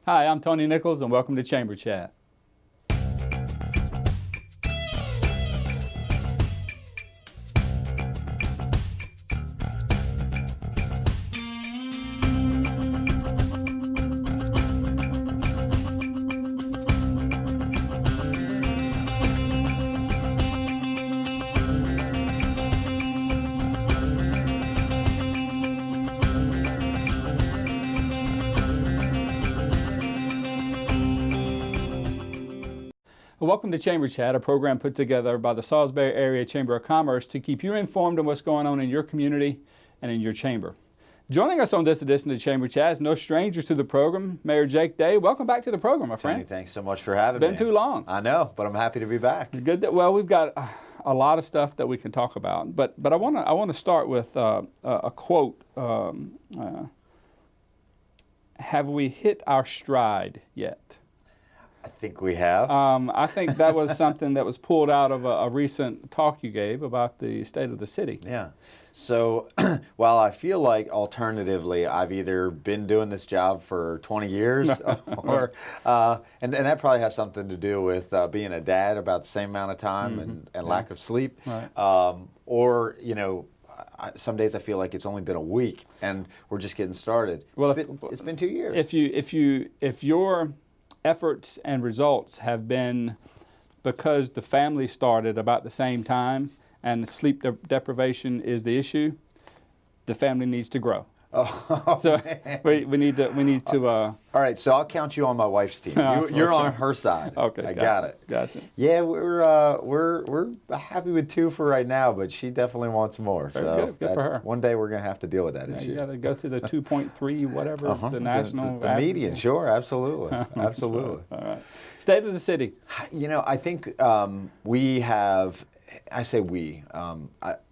Hi, I'm Tony Nichols, and welcome to Chamber Chat. Welcome to Chamber Chat, a program put together by the Salisbury Area Chamber of Commerce to keep you informed on what's going on in your community and in your chamber. Joining us on this edition of Chamber Chat is no stranger to the program, Mayor Jake Day. Welcome back to the program, my friend. Tony, thanks so much for having me. It's been too long. I know, but I'm happy to be back. Good. Well, we've got a lot of stuff that we can talk about, but I want to start with a quote. Have we hit our stride yet? I think we have. I think that was something that was pulled out of a recent talk you gave about the state of the city. Yeah. So while I feel like alternatively I've either been doing this job for 20 years or, and that probably has something to do with being a dad about the same amount of time and lack of sleep. Right. Or, you know, some days I feel like it's only been a week and we're just getting started. Well, it's been 2 years. If your efforts and results have been because the family started about the same time and sleep deprivation is the issue, the family needs to grow. Oh, so we need to. All right, so I'll count you on my wife's team. You're on her side. Okay, I got it. Gotcha. Yeah, we're happy with 2 for right now, but she definitely wants more. Very good for her. One day we're gonna have to deal with that issue. You got to go to the 2.3 whatever the national the median. Sure, absolutely, absolutely. All right. State of the city. You know, I think we have. I say we.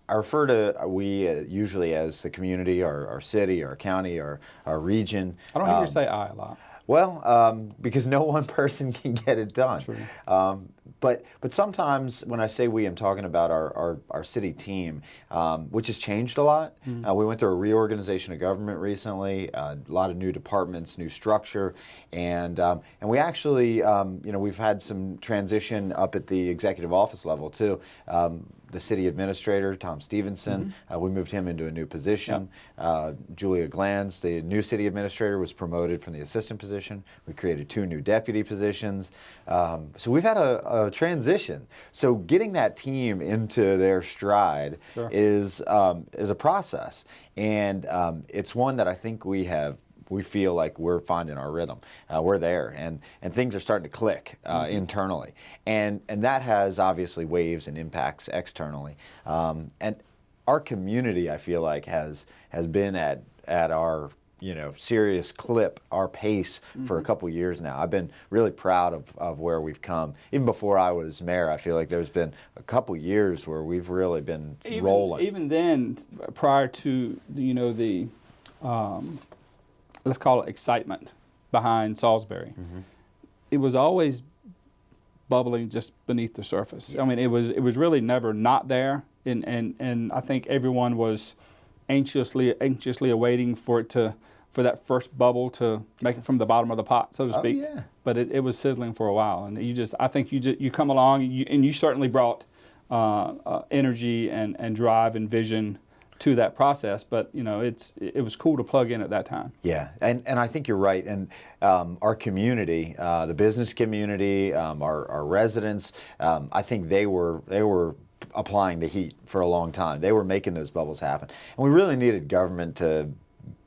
I refer to we usually as the community, our city, our county, our region. I don't hear you say I a lot. Well, because no one person can get it done. True. But sometimes when I say we, I'm talking about our city team, which has changed a lot. We went through a reorganization of government recently, a lot of new departments, new structure, and we actually, you know, we've had some transition up at the executive office level too. The city administrator, Tom Stevenson, we moved him into a new position. Yep. Julia Glanz, the new city administrator, was promoted from the assistant position. We created 2 new deputy positions. So we've had a transition. So getting that team into their stride is a process. And it's one that I think we feel like we're finding our rhythm. We're there, and things are starting to click internally, and that has obviously waves and impacts externally. And our community, I feel like, has been at our serious clip, our pace for a couple years now. I've been really proud of where we've come. Even before I was mayor, I feel like there's been a couple years where we've really been rolling. Even then, prior to the let's call it excitement behind Salisbury. It was always bubbling just beneath the surface. Yeah. I mean, it was really never not there, and I think everyone was anxiously awaiting for that first bubble to make it from the bottom of the pot, so to speak. Yeah. But it was sizzling for a while, and I think you come along, and you certainly brought energy and drive and vision to that process, but it was cool to plug in at that time. Yeah, and I think you're right. And our community, the business community, our residents, I think they were applying the heat for a long time. They were making those bubbles happen, and we really needed government to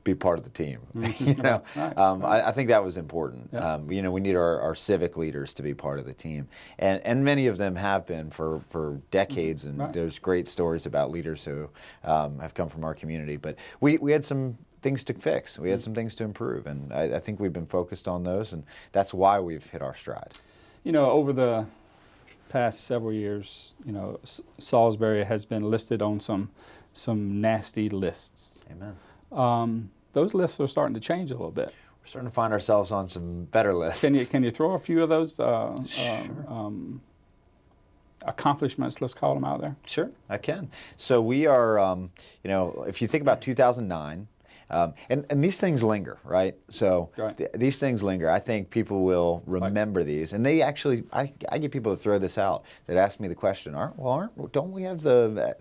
be part of the team. Right. I think that was important. Yeah. We need our civic leaders to be part of the team, and many of them have been for decades. And there's great stories about leaders who have come from our community. But we had some things to fix. We had some things to improve, and I think we've been focused on those, and that's why we've hit our stride. Over the past several years, Salisbury has been listed on some nasty lists. Amen. Those lists are starting to change a little bit. We're starting to find ourselves on some better lists. Can you throw a few of those Sure. Accomplishments, let's call them, out there? Sure, I can. So we are, if you think about 2009, And these things linger, right? So Right. these things linger. I think people will remember these, and they actually. I get people to throw this out that ask me the question, don't we have the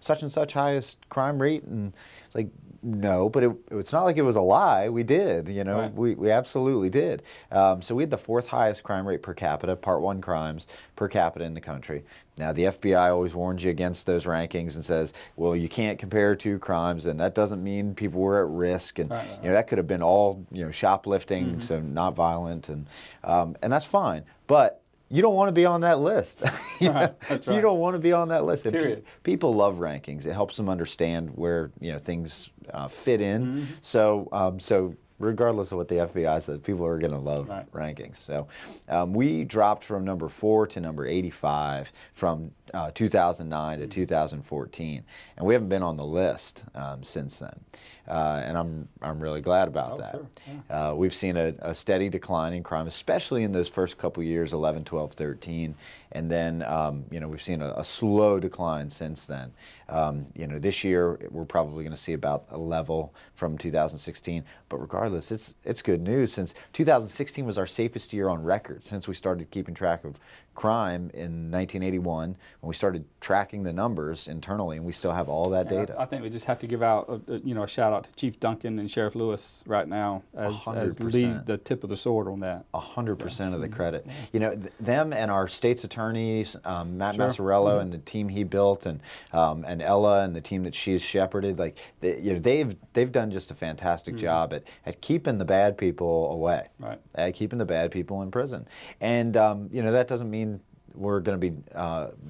such and such highest crime rate? And it's like, no, but it's not like it was a lie. We did, Right. we absolutely did. So we had the 4th highest crime rate per capita, Part 1 crimes per capita in the country. Now, the FBI always warns you against those rankings and says, well, you can't compare 2 crimes, and that doesn't mean people were at risk. And Right. that could have been all shoplifting, so not violent, and that's fine. But you don't want to be on that list. Right. That's right. You don't want to be on that list. And Period. people love rankings. It helps them understand where things fit in. So regardless of what the FBI says, people are going to love rankings. So we dropped from number 4 to number 85 from 2009 to 2014, and we haven't been on the list since then. And I'm really glad about that. Sure. Yeah. We've seen a steady decline in crime, especially in those first couple years, 11, 12, 13, and then we've seen a slow decline since then. This year we're probably going to see about a level from 2016, but regardless, it's good news, since 2016 was our safest year on record since we started keeping track of crime in 1981, when we started tracking the numbers internally, and we still have all that data. I think we just have to give out a shout out to Chief Duncan and Sheriff Lewis right now as 100%. the tip of the sword on that. 100% of the credit. Them and our state's attorneys, Matt Massarello and the team he built, and Ella and the team that she's shepherded, they've done just a fantastic job at keeping the bad people away, at keeping the bad people in prison. And that doesn't mean we're going to be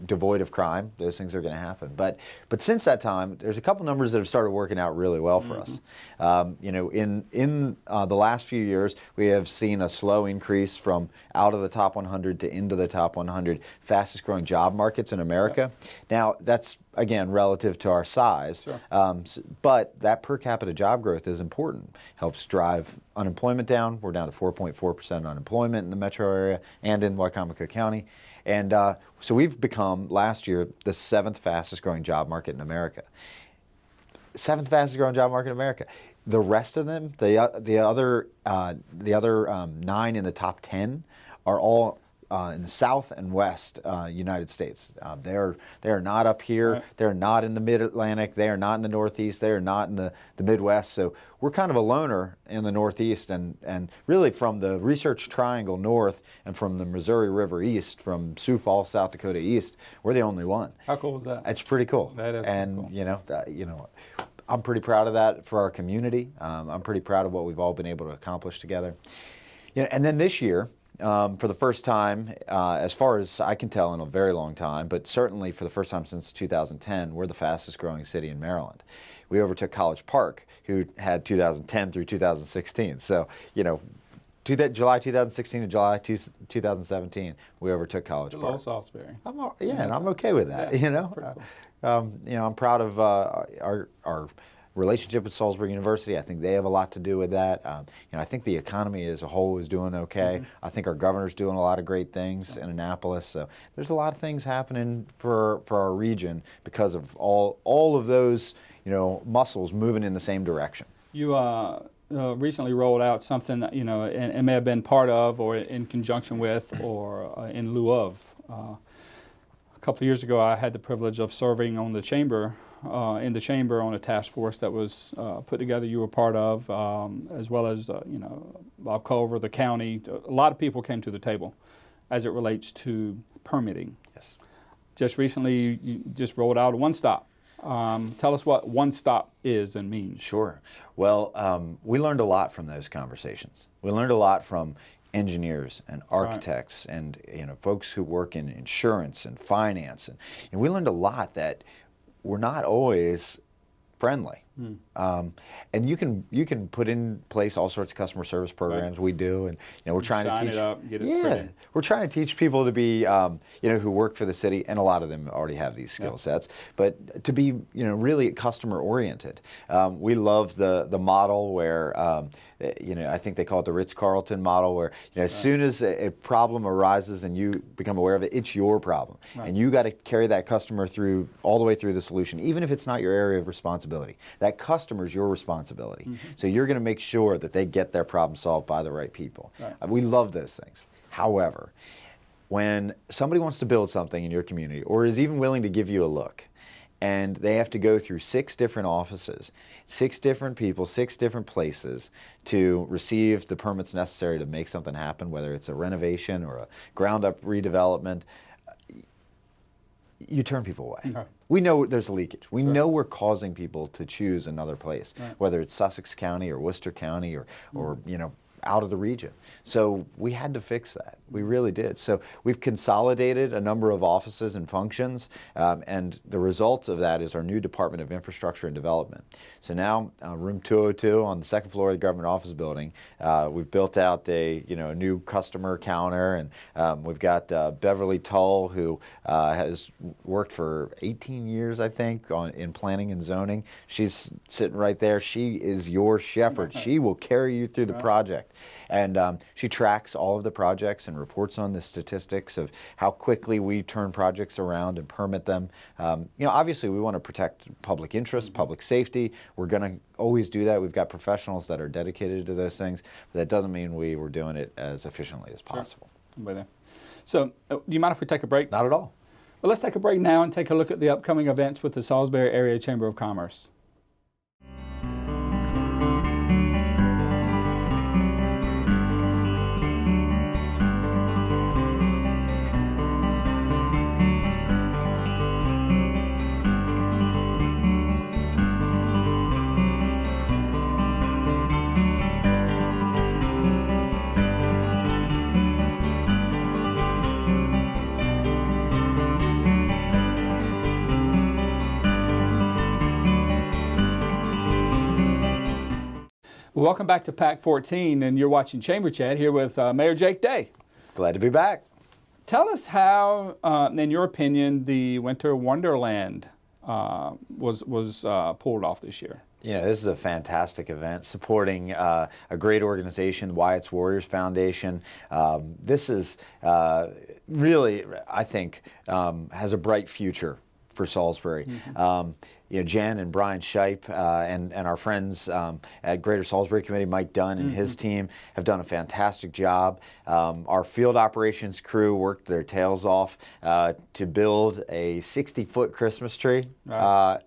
devoid of crime. Those things are going to happen. But since that time, there's a couple numbers that have started working out really well for us. In the last few years, we have seen a slow increase from out of the top 100 to into the top 100 fastest growing job markets in America. Now, that's, again, relative to our size. Sure. But that per capita job growth is important. Helps drive unemployment down. We're down to 4.4% unemployment in the metro area and in Wicomico County. And so we've become, last year, the 7th fastest growing job market in America. 7th fastest growing job market in America. The rest of them, the other 9 in the top 10, are all in the South and West United States. They are not up here. Right. They're not in the Mid-Atlantic. They are not in the Northeast. They are not in the Midwest. So we're kind of a loner in the Northeast, and really from the Research Triangle north and from the Missouri River east, from Sioux Falls, South Dakota east, we're the only one. How cool is that? It's pretty cool. That is and cool. I'm pretty proud of that for our community. I'm pretty proud of what we've all been able to accomplish together. And then this year, for the first time, as far as I can tell in a very long time, but certainly for the first time since 2010, we're the fastest growing city in Maryland. We overtook College Park, who had 2010 through 2016. So, July 2016 to July 2017, we overtook College Park. Little Salisbury. And I'm okay with that. Yeah, that's pretty cool. I'm proud of our relationship with Salisbury University. I think they have a lot to do with that. I think the economy as a whole is doing okay. I think our governor's doing a lot of great things in Annapolis. So there's a lot of things happening for our region because of all of those muscles moving in the same direction. You recently rolled out something that and may have been part of, or in conjunction with, or in lieu of. A couple of years ago, I had the privilege of serving on the chamber. In the chamber on a task force that was put together, you were part of, as well as Bob Culver, the county. A lot of people came to the table as it relates to permitting. Yes. Just recently, you just rolled out a one-stop. Tell us what one-stop is and means. Sure. Well, we learned a lot from those conversations. We learned a lot from engineers and architects and folks who work in insurance and finance, and we learned a lot that we're not always friendly. And you can put in place all sorts of customer service programs. We do, and we're trying to teach. It up, get it pretty. We're trying to teach people to be, who work for the city, and a lot of them already have these skill sets. But to be, really customer oriented. We love the model where, I think they call it the Ritz-Carlton model, where as soon as a problem arises and you become aware of it, it's your problem, and you got to carry that customer all the way through the solution, even if it's not your area of responsibility. that customer is your responsibility. So you're going to make sure that they get their problem solved by the right people. Right. We love those things. However, when somebody wants to build something in your community or is even willing to give you a look, and they have to go through 6 different offices, 6 different people, 6 different places to receive the permits necessary to make something happen, whether it's a renovation or a ground-up redevelopment, you turn people away. Right. We know there's leakage. We Sure. know we're causing people to choose another place, Right. whether it's Sussex County or Worcester County or you know, out of the region. So we had to fix that. We really did. So we've consolidated a number of offices and functions, and the result of that is our new Department of Infrastructure and Development. So now, room 202 on the 2nd floor of the government office building, we've built out a new customer counter, and we've got Beverly Tull, who has worked for 18 years, I think, in planning and zoning. She's sitting right there. She is your shepherd. She will carry you through the project. And she tracks all of the projects and reports on the statistics of how quickly we turn projects around and permit them. Obviously we want to protect public interest, public safety. We're going to always do that. We've got professionals that are dedicated to those things, but that doesn't mean we're doing it as efficiently as possible. Sure. So, do you mind if we take a break? Not at all. Well, let's take a break now and take a look at the upcoming events with the Salisbury Area Chamber of Commerce. Welcome back to Pack 14, and you're watching Chamber Chat here with Mayor Jake Day. Glad to be back. Tell us how, in your opinion, the Winter Wonderland was pulled off this year. This is a fantastic event supporting a great organization, Wyatt's Warriors Foundation. This is really, I think, has a bright future for Salisbury. Jen and Brian Shipe and our friends at Greater Salisbury Committee, Mike Dunn and his team, have done a fantastic job. Our field operations crew worked their tails off to build a 60-foot Christmas tree. Right.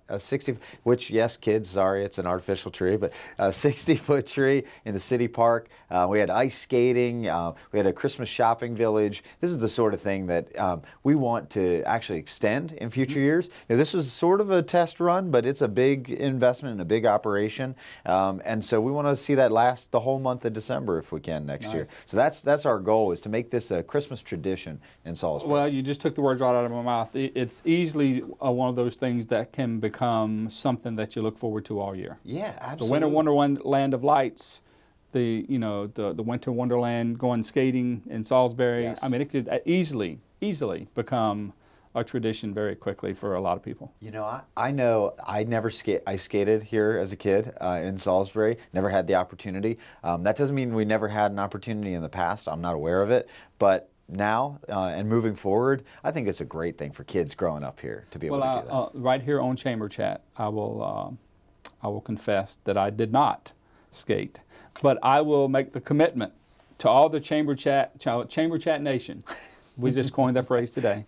Which, yes, kids, sorry, it's an artificial tree, but a 60-foot tree in the city park. We had ice skating. We had a Christmas shopping village. This is the sort of thing that we want to actually extend in future years. This was sort of a test run, but it's a big investment and a big operation, and so we want to see that last the whole month of December if we can next year. So that's our goal, is to make this a Christmas tradition in Salisbury. Well, you just took the words right out of my mouth. It's easily one of those things that can become something that you look forward to all year. Yeah, absolutely. The Winter Wonderland of Lights, the Winter Wonderland going skating in Salisbury. Yes. I mean, it could easily become a tradition very quickly for a lot of people. I know I never I skated here as a kid in Salisbury, never had the opportunity. That doesn't mean we never had an opportunity in the past. I'm not aware of it, but now and moving forward, I think it's a great thing for kids growing up here to be able to do that. Right here on Chamber Chat, I will confess that I did not skate, but I will make the commitment to all the Chamber Chat Nation. We just coined that phrase today.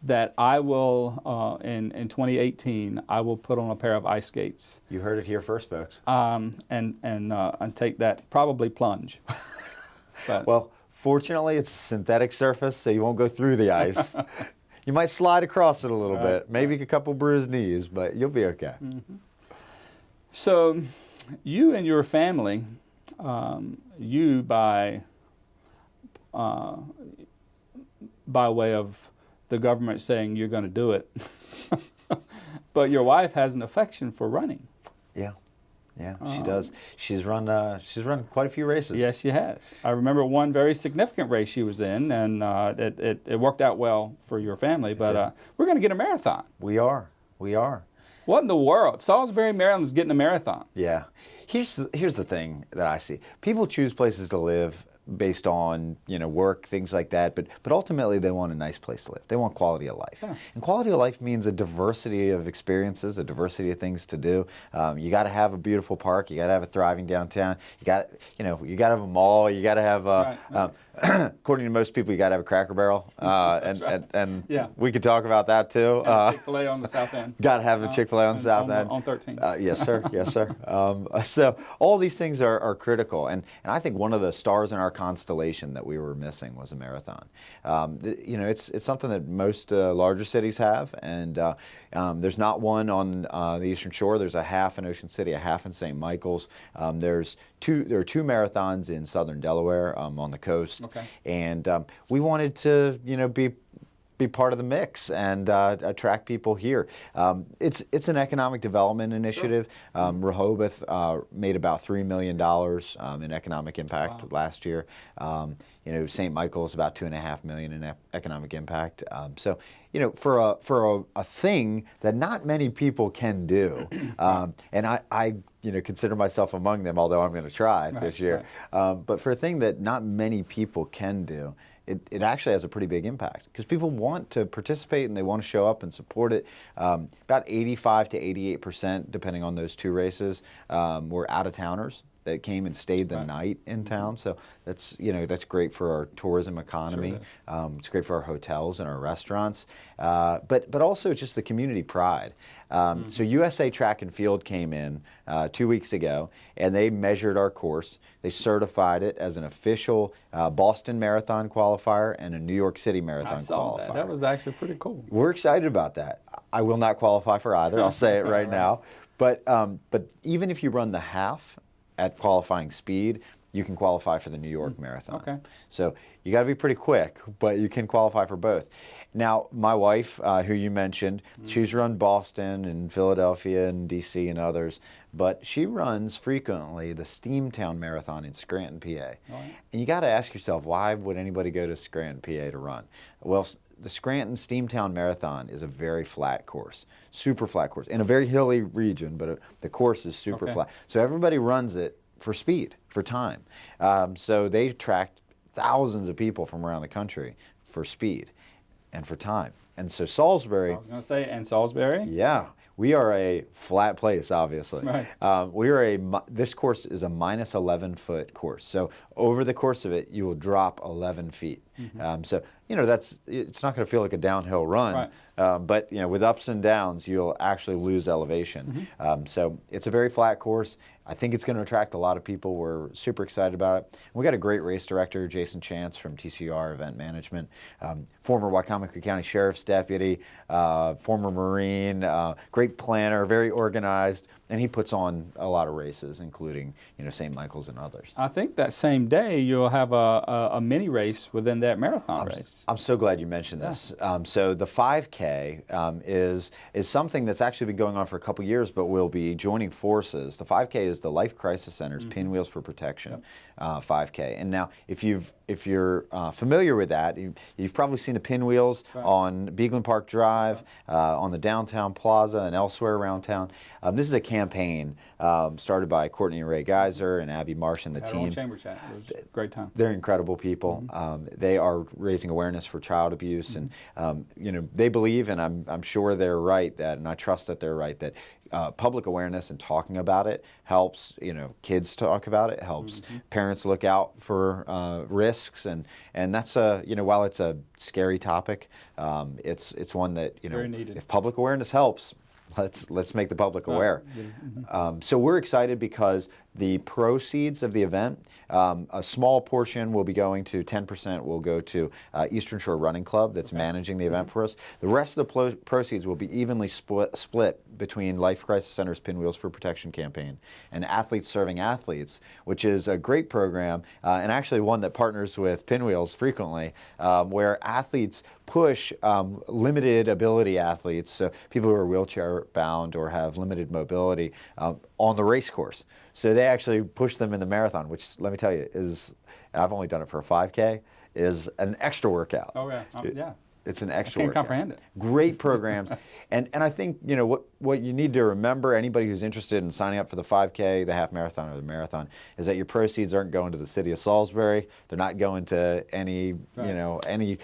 That I will, in 2018, I will put on a pair of ice skates. You heard it here first, folks. And take that, probably plunge. But, well, fortunately, it's a synthetic surface, so you won't go through the ice. You might slide across it a little bit, maybe a couple bruised knees, but you'll be okay. So, you and your family, you by way of the government saying you're going to do it, but your wife has an affection for running. Yeah, she does. She's run quite a few races. Yes, she has. I remember one very significant race she was in, and it worked out well for your family. But we're going to get a marathon. We are. What in the world? Salisbury, Maryland's getting a marathon. Yeah. Here's the thing that I see. People choose places to live based on work, things like that. But ultimately, they want a nice place to live. They want quality of life, and quality of life means a diversity of experiences, a diversity of things to do. You got to have a beautiful park. You got to have a thriving downtown. You got you got to have a mall. You got to have according to most people, you got to have a Cracker Barrel, and we could talk about that too. Chick-fil-A on the South End. Got to have a Chick-fil-A on the South End. On 13. Yes, sir. Yes, sir. So all these things are critical, and I think one of the stars in our constellation that we were missing was a marathon. It's something that most larger cities have, and there's not one on the Eastern Shore. There's a half in Ocean City, a half in St. Michael's. There are two marathons in southern Delaware on the coast. Okay. And we wanted to, be part of the mix and attract people here. It's an economic development initiative. Sure. Rehoboth made about $3 million in economic impact last year. St. Michael's about $2.5 million in economic impact. So for a thing that not many people can do, and I consider myself among them, although I'm going to try this year. Right. But for a thing that not many people can do, it actually has a pretty big impact because people want to participate and they want to show up and support it. About 85 to 88%, depending on those two races, were out-of-towners that came and stayed the night in town. So that's great for our tourism economy. Sure. It's great for our hotels and our restaurants, but also just the community pride. So USA Track and Field came in 2 weeks ago, and they measured our course. They certified it as an official Boston Marathon qualifier and a New York City Marathon qualifier. That was actually pretty cool. We're excited about that. I will not qualify for either. I'll say it right now. But even if you run the half at qualifying speed, you can qualify for the New York Marathon. Okay. So you got to be pretty quick, but you can qualify for both. Now, my wife, who you mentioned, she's run Boston and Philadelphia and DC and others, but she runs frequently the Steamtown Marathon in Scranton, PA. Right. And you got to ask yourself, why would anybody go to Scranton, PA to run? Well, the Scranton Steamtown Marathon is a very flat course, super flat course, in a very hilly region, but the course is super flat. So everybody runs it for speed, for time. So they attract thousands of people from around the country for speed and for time. And so Salisbury... I was going to say, and Salisbury? Yeah. We are a flat place, obviously. Right. This course is a minus 11-foot course. So over the course of it, you will drop 11 feet. So it's not going to feel like a downhill run, but with ups and downs, you'll actually lose elevation. So it's a very flat course. I think it's going to attract a lot of people. We're super excited about it. We got a great race director, Jason Chance from TCR Event Management, former Wycomico County Sheriff's Deputy, former Marine, great planner, very organized, and he puts on a lot of races, including St. Michael's and others. I think that same day you'll have a mini race within that marathon race. I'm so glad you mentioned this. So the 5K is something that's actually been going on for a couple years, but we'll be joining forces. The 5K is the Life Crisis Center's Pinwheels for Protection 5K. And now, if you're familiar with that, you've probably seen the pinwheels on Beagland Park Drive, on the downtown plaza, and elsewhere around town. This is a campaign started by Courtney and Ray Geiser and Abby Marsh and the team. Chamber chat. It was a great time. They're incredible people. They are raising awareness for child abuse, and they believe, and I'm sure they're right, and I trust that they're right, that public awareness and talking about it helps. Kids talk about it, helps parents look out for risks, and that's while it's a scary topic, it's one that very needed. If public awareness helps, let's make the public aware. So we're excited because the proceeds of the event, a small portion will be going to, 10% will go to Eastern Shore Running Club that's managing the event for us. The rest of the proceeds will be evenly split between Life Crisis Center's Pinwheels for Protection campaign and Athletes Serving Athletes, which is a great program, and actually one that partners with Pinwheels frequently, where athletes push limited ability athletes, so people who are wheelchair bound or have limited mobility, on the race course. So they actually push them in the marathon, which, let me tell you, I've only done it for a 5K, is an extra workout. Oh, yeah. Yeah. It's an extra Can't workout. comprehend it. Great programs. and I think, you know, what you need to remember, anybody who's interested in signing up for the 5K, the half marathon, or the marathon, is that your proceeds aren't going to the city of Salisbury. They're not going to any, Right. you know, any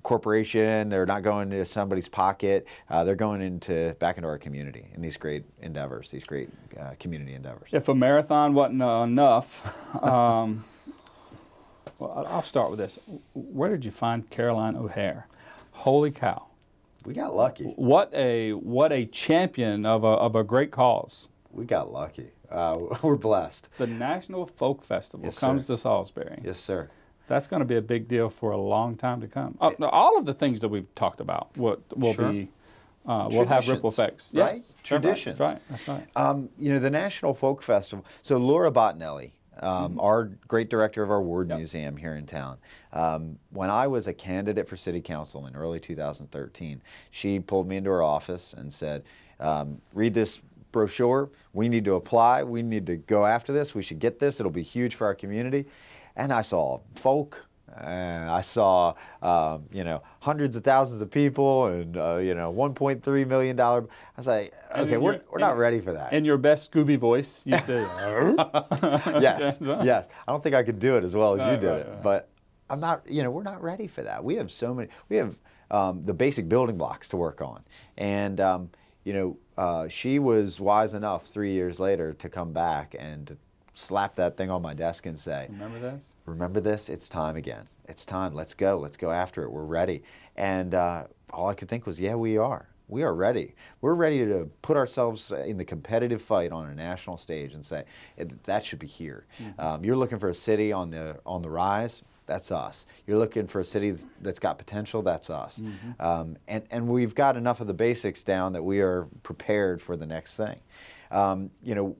corporation. They're not going to somebody's pocket. They're going back into our community in these great endeavors, these great community endeavors. If a marathon wasn't enough, well, I'll start with this. Where did you find Caroline O'Hare? Holy cow! We got lucky. What a champion of a great cause. We got lucky. We're blessed. The National Folk Festival Yes, comes sir. to Salisbury. Yes, sir. That's going to be a big deal for a long time to come. All of the things that we've talked about will Sure. be will have ripple Traditions, effects. right? Yes, Traditions. That's right. You know, the National Folk Festival. So Laura Bottinelli, our great director of our Ward Museum here in town, when I was a candidate for city council in early 2013, she pulled me into her office and said, read this brochure. We need to apply. We need to go after this. We should get this. It'll be huge for our community. And I saw folk. I saw, you know, hundreds of thousands of people and, you know, $1.3 million. I was like, okay, we're not ready for that. In your best Scooby voice, you say, Yes, yes. I don't think I could do it as well as you did Right, it. right. But I'm not, you know, we're not ready for that. We have so many, we have the basic building blocks to work on. And, you know, she was wise enough 3 years later to come back and to slap that thing on my desk and say, remember this? It's time again. It's time. Let's go. Let's go after it. We're ready. And all I could think was, yeah, we are. We are ready. We're ready to put ourselves in the competitive fight on a national stage and say, that should be here. You're looking for a city on the rise. That's us. You're looking for a city that's got potential. That's us. And we've got enough of the basics down that we are prepared for the next thing. You know,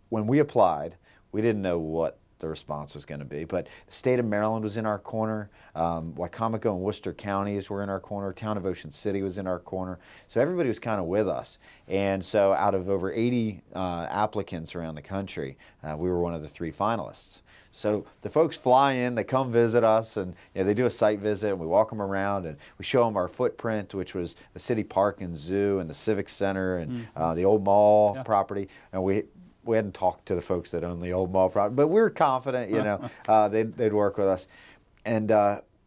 when we applied, we didn't know what the response was going to be, but the state of Maryland was in our corner. Wycomico and Worcester counties were in our corner. Town of Ocean City was in our corner. So everybody was kind of with us. And so out of over 80 applicants around the country, we were one of the 3 finalists. So the folks fly in, they come visit us, and you know, they do a site visit, and we walk them around, and we show them our footprint, which was the city park and zoo and the civic center and the old mall property. And we hadn't talked to the folks that own the old mall property, but we were confident, you know, they'd work with us. And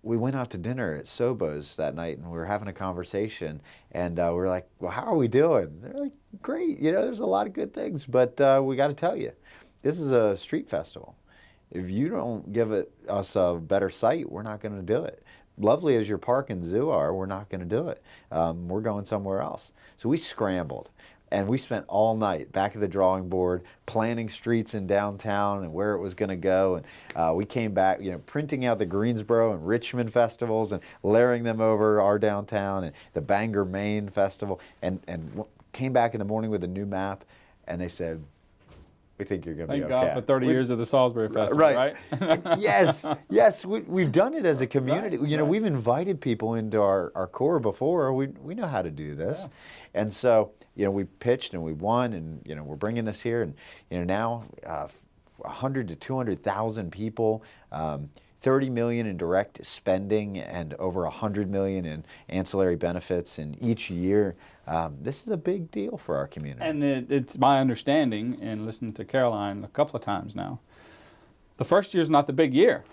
we went out to dinner at Sobo's that night, and we were having a conversation, and we were like, well, how are we doing? They're like, great, you know, there's a lot of good things, but we got to tell you, this is a street festival. If you don't give us a better site, we're not going to do it. Lovely as your park and zoo are, we're not going to do it. We're going somewhere else. So we scrambled. And we spent all night back at the drawing board planning streets in downtown and where it was going to go. And we came back, you know, printing out the Greensboro and Richmond festivals and layering them over our downtown, and the Bangor, Maine festival, and came back in the morning with a new map. And they said, we think you're going to be okay. Thank God for 30 years of the Salisbury Festival, right? Yes, we've done it as a community. Right, you know, we've invited people into our core before. We know how to do this. Yeah. And so, you know, we pitched and we won, and, you know, we're bringing this here. And, you know, now 100 to 200,000 people, 30 million in direct spending, and over 100 million in ancillary benefits in each year. This is a big deal for our community. And it's my understanding, and listening to Caroline a couple of times now, the first year's not the big year.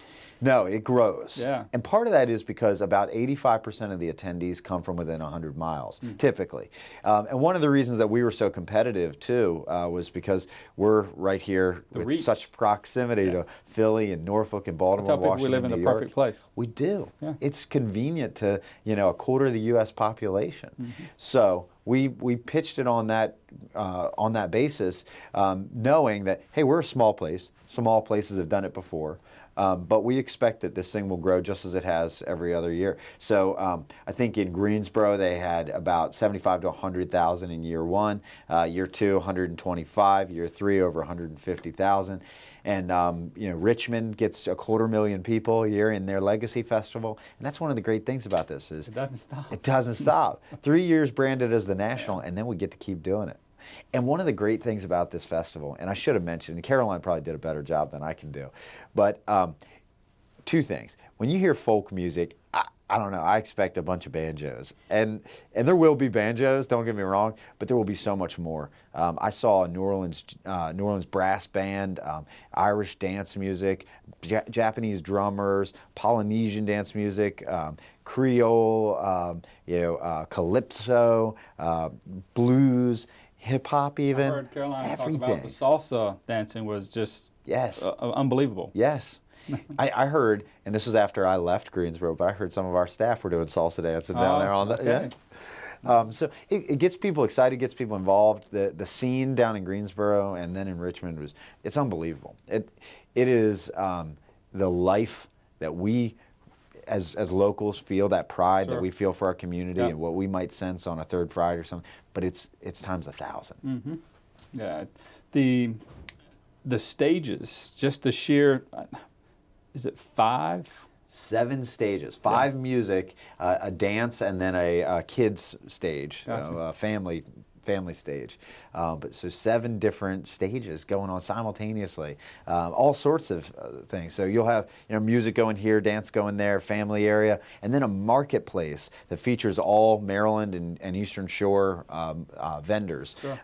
No, it grows. Yeah. And part of that is because about 85% of the attendees come from within 100 miles, typically. And one of the reasons that we were so competitive, too, was because we're right here with reach. such proximity to Philly and Norfolk and Baltimore, I tell people Washington, we live in New the York. perfect place. We do. Yeah. It's convenient to, you know, a quarter of the U.S. population. So we pitched it on that basis, knowing that, hey, we're a small place. Small places have done it before. But we expect that this thing will grow just as it has every other year. So I think in Greensboro they had about 75 to 100,000 in year 1, year 2 125, year 3 over 150,000, and you know, Richmond gets 250,000 people a year in their Legacy Festival, and that's one of the great things about this is It doesn't stop. It doesn't stop. 3 years branded as the national, and then we get to keep doing it. And one of the great things about this festival, and I should have mentioned, and Caroline probably did a better job than I can do, but 2 things. When you hear folk music, I don't know. I expect a bunch of banjos, and there will be banjos. Don't get me wrong, but there will be so much more. I saw a New Orleans brass band, Irish dance music, Japanese drummers, Polynesian dance music, Creole, calypso, blues, hip hop, even. I heard Caroline everything. talk about the salsa dancing was just Yes. Unbelievable. Yes. I heard, and this was after I left Greensboro, but I heard some of our staff were doing salsa dancing down there on the. Okay. Yeah. So it gets people excited, gets people involved. The scene down in Greensboro and then in Richmond it's unbelievable. It is the life that we as locals feel, that pride Sure. that we feel for our community Yeah. and what we might sense on a third Friday or something. But it's times 1,000. Mm-hmm. Yeah, the stages, just the sheer. Is it 5? 7 stages, 5 music, a dance, and then a kids stage, Gotcha. a family stage. But so 7 different stages going on simultaneously, all sorts of things. So you'll have music going here, dance going there, family area, and then a marketplace that features all Maryland and Eastern Shore vendors. Sure.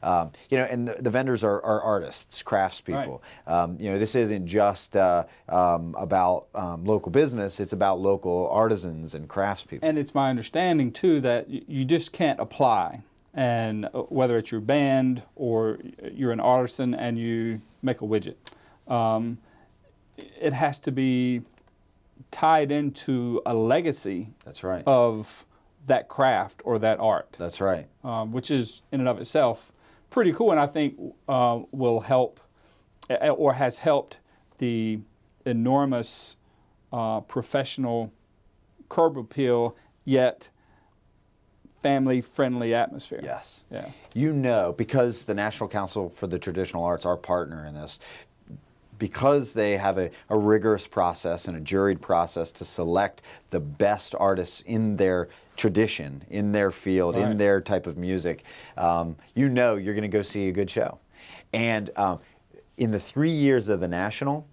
And the vendors are artists, craftspeople. Right. This isn't just about local business; it's about local artisans and craftspeople. And it's my understanding too that you just can't apply. And whether it's your band or you're an artisan and you make a widget, it has to be tied into a legacy. That's right. Of that craft or that art. That's right. Which is in and of itself pretty cool, and I think will help or has helped the enormous professional curb appeal yet family-friendly atmosphere. Yes. Yeah. Because the National Council for the Traditional Arts, our partner in this, because they have a rigorous process and a juried process to select the best artists in their tradition, in their field, Right. in their type of music, you're going to go see a good show. And in the 3 years of the National,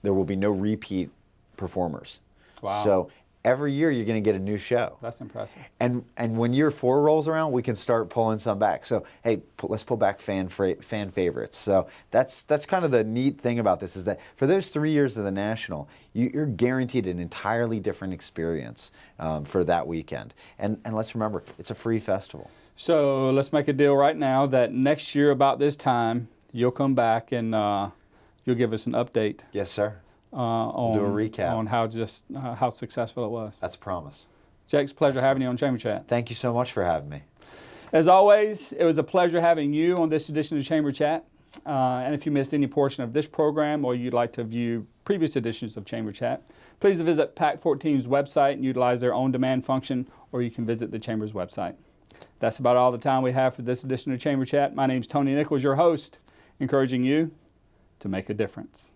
there will be no repeat performers. Wow. So every year you're going to get a new show. That's impressive. And when year 4 rolls around, we can start pulling some back. So hey, let's pull back fan favorites. So that's kind of the neat thing about this, is that for those 3 years of the National, you're guaranteed an entirely different experience for that weekend. And let's remember, it's a free festival. So let's make a deal right now that next year about this time you'll come back and you'll give us an update. Yes, sir. On do a recap on how successful it was. That's a promise. Jake, it's a pleasure having you on Chamber Chat. Thank you so much for having me. As always, it was a pleasure having you on this edition of Chamber Chat. And if you missed any portion of this program or you'd like to view previous editions of Chamber Chat, please visit PAC 14's website and utilize their on-demand function, or you can visit the Chamber's website. That's about all the time we have for this edition of Chamber Chat. My name's Tony Nichols, your host, encouraging you to make a difference.